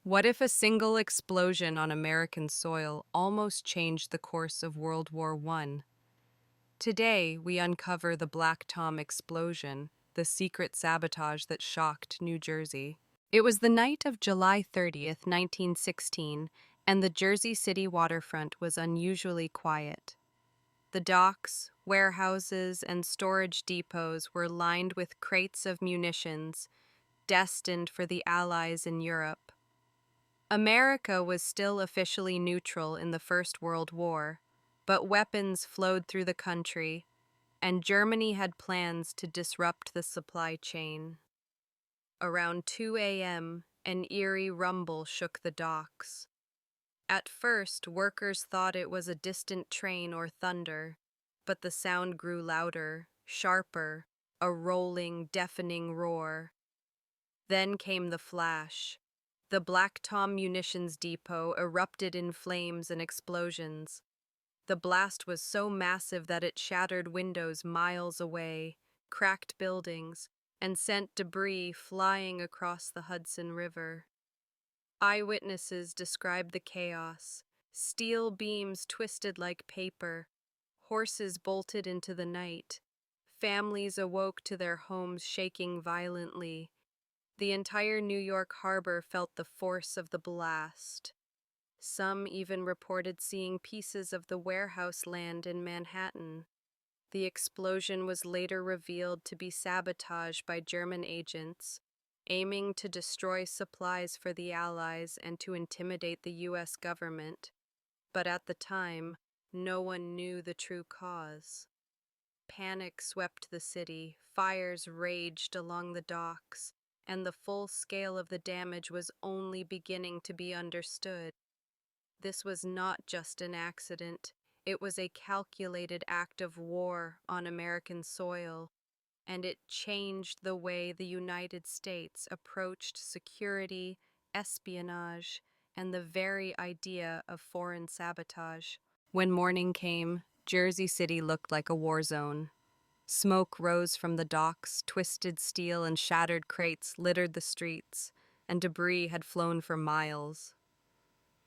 What if a single explosion on American soil almost changed the course of World War I? Today, we uncover the Black Tom explosion, the secret sabotage that shocked New Jersey. It was the night of July 30th, 1916, and the Jersey City waterfront was unusually quiet. The docks, warehouses, and storage depots were lined with crates of munitions, destined for the Allies in Europe. America was still officially neutral in the First World War, but weapons flowed through the country, and Germany had plans to disrupt the supply chain. Around 2 a.m., an eerie rumble shook the docks. At first, workers thought it was a distant train or thunder, but the sound grew louder, sharper, a rolling, deafening roar. Then came the flash. The Black Tom munitions depot erupted in flames and explosions. The blast was so massive that it shattered windows miles away, cracked buildings, and sent debris flying across the Hudson River. Eyewitnesses described the chaos. Steel beams twisted like paper. Horses bolted into the night. Families awoke to their homes shaking violently. The entire New York harbor felt the force of the blast. Some even reported seeing pieces of the warehouse land in Manhattan. The explosion was later revealed to be sabotage by German agents, aiming to destroy supplies for the Allies and to intimidate the U.S. government. But at the time, no one knew the true cause. Panic swept the city, fires raged along the docks, and the full scale of the damage was only beginning to be understood. This was not just an accident, it was a calculated act of war on American soil, and it changed the way the United States approached security, espionage, and the very idea of foreign sabotage. When morning came, Jersey City looked like a war zone. Smoke rose from the docks, twisted steel and shattered crates littered the streets, and debris had flown for miles.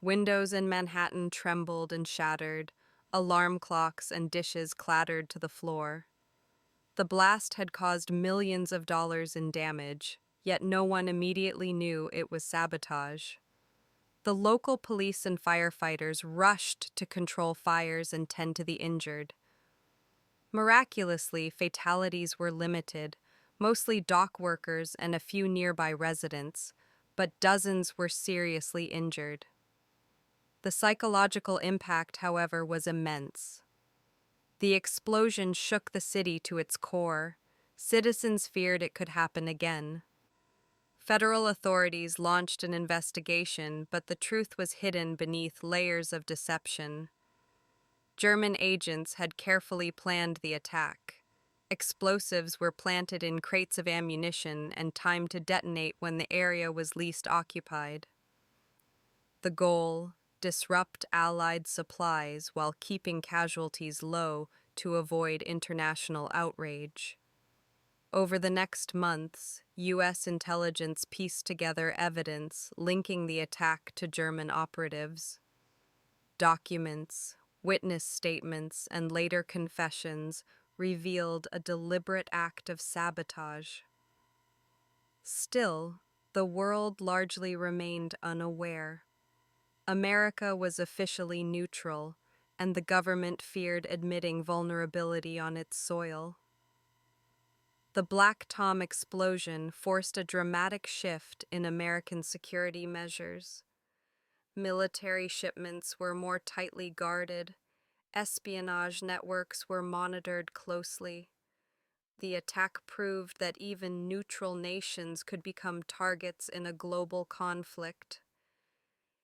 Windows in Manhattan trembled and shattered, alarm clocks and dishes clattered to the floor. The blast had caused millions of dollars in damage, yet no one immediately knew it was sabotage. The local police and firefighters rushed to control fires and tend to the injured. Miraculously, fatalities were limited, mostly dock workers and a few nearby residents, but dozens were seriously injured. The psychological impact, however, was immense. The explosion shook the city to its core. Citizens feared it could happen again. Federal authorities launched an investigation, but the truth was hidden beneath layers of deception. German agents had carefully planned the attack. Explosives were planted in crates of ammunition and timed to detonate when the area was least occupied. The goal: disrupt Allied supplies while keeping casualties low to avoid international outrage. Over the next months, U.S. intelligence pieced together evidence linking the attack to German operatives. Documents, witness statements, and later confessions revealed a deliberate act of sabotage. Still, the world largely remained unaware. America was officially neutral, and the government feared admitting vulnerability on its soil. The Black Tom explosion forced a dramatic shift in American security measures. Military shipments were more tightly guarded. Espionage networks were monitored closely. The attack proved that even neutral nations could become targets in a global conflict.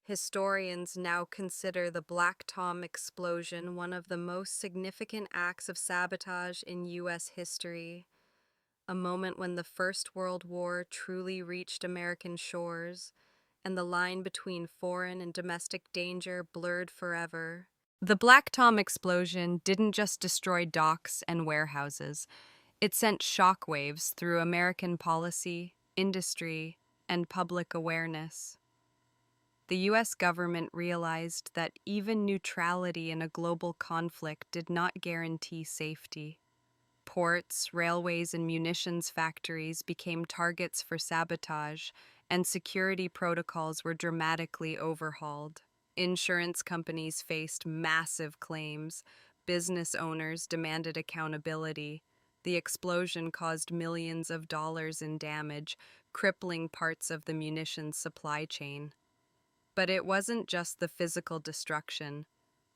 Historians now consider the Black Tom explosion one of the most significant acts of sabotage in U.S. history, a moment when the First World War truly reached American shores, and the line between foreign and domestic danger blurred forever. The Black Tom explosion didn't just destroy docks and warehouses. It sent shockwaves through American policy, industry, and public awareness. The U.S. government realized that even neutrality in a global conflict did not guarantee safety. Ports, railways, and munitions factories became targets for sabotage, and security protocols were dramatically overhauled. Insurance companies faced massive claims. Business owners demanded accountability. The explosion caused millions of dollars in damage, crippling parts of the munitions supply chain. But it wasn't just the physical destruction.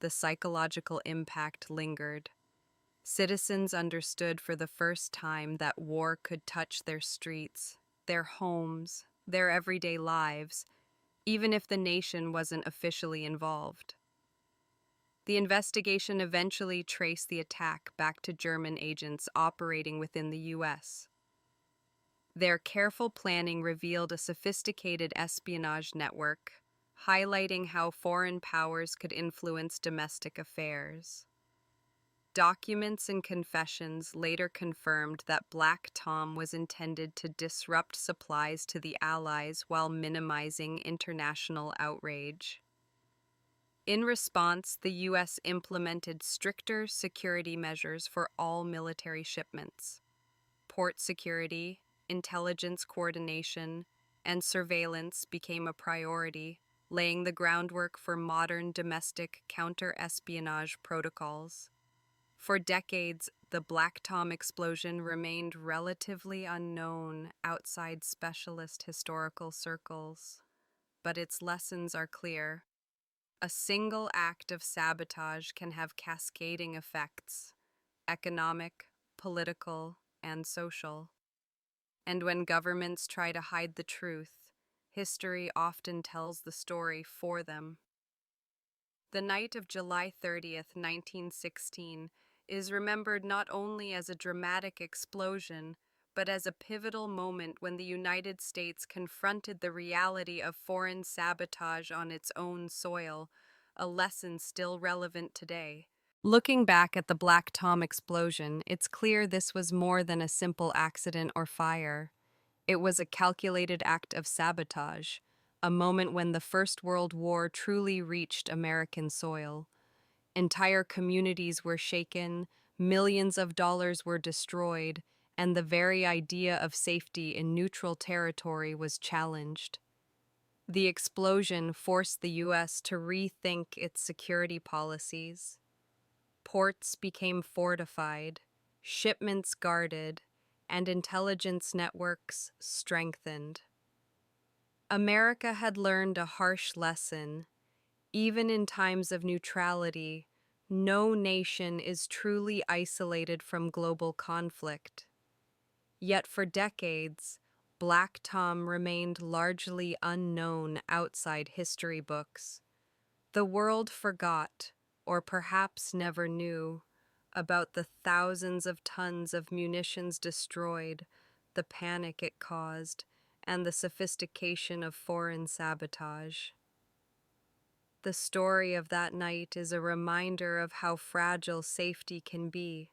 The psychological impact lingered. Citizens understood for the first time that war could touch their streets, their homes, their everyday lives, even if the nation wasn't officially involved. The investigation eventually traced the attack back to German agents operating within the U.S. Their careful planning revealed a sophisticated espionage network, highlighting how foreign powers could influence domestic affairs. Documents and confessions later confirmed that Black Tom was intended to disrupt supplies to the Allies while minimizing international outrage. In response, the U.S. implemented stricter security measures for all military shipments. Port security, intelligence coordination, and surveillance became a priority, laying the groundwork for modern domestic counter-espionage protocols. For decades, the Black Tom explosion remained relatively unknown outside specialist historical circles, but its lessons are clear. A single act of sabotage can have cascading effects: economic, political, and social. And when governments try to hide the truth, history often tells the story for them. The night of July 30th, 1916, is remembered not only as a dramatic explosion, but as a pivotal moment when the United States confronted the reality of foreign sabotage on its own soil, a lesson still relevant today. Looking back at the Black Tom explosion, it's clear this was more than a simple accident or fire. It was a calculated act of sabotage, a moment when the First World War truly reached American soil. Entire communities were shaken, millions of dollars were destroyed, and the very idea of safety in neutral territory was challenged. The explosion forced the U.S. to rethink its security policies. Ports became fortified, shipments guarded, and intelligence networks strengthened. America had learned a harsh lesson. Even in times of neutrality, no nation is truly isolated from global conflict. Yet for decades, Black Tom remained largely unknown outside history books. The world forgot, or perhaps never knew, about the thousands of tons of munitions destroyed, the panic it caused, and the sophistication of foreign sabotage. The story of that night is a reminder of how fragile safety can be,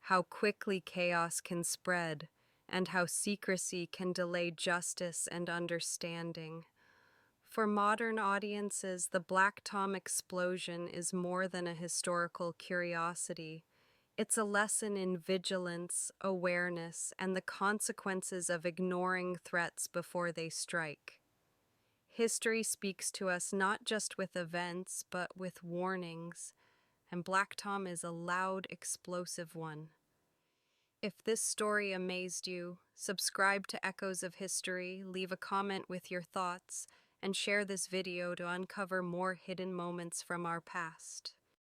how quickly chaos can spread, and how secrecy can delay justice and understanding. For modern audiences, the Black Tom explosion is more than a historical curiosity. It's a lesson in vigilance, awareness, and the consequences of ignoring threats before they strike. History speaks to us not just with events, but with warnings, and Black Tom is a loud, explosive one. If this story amazed you, subscribe to Echoes of History, leave a comment with your thoughts, and share this video to uncover more hidden moments from our past.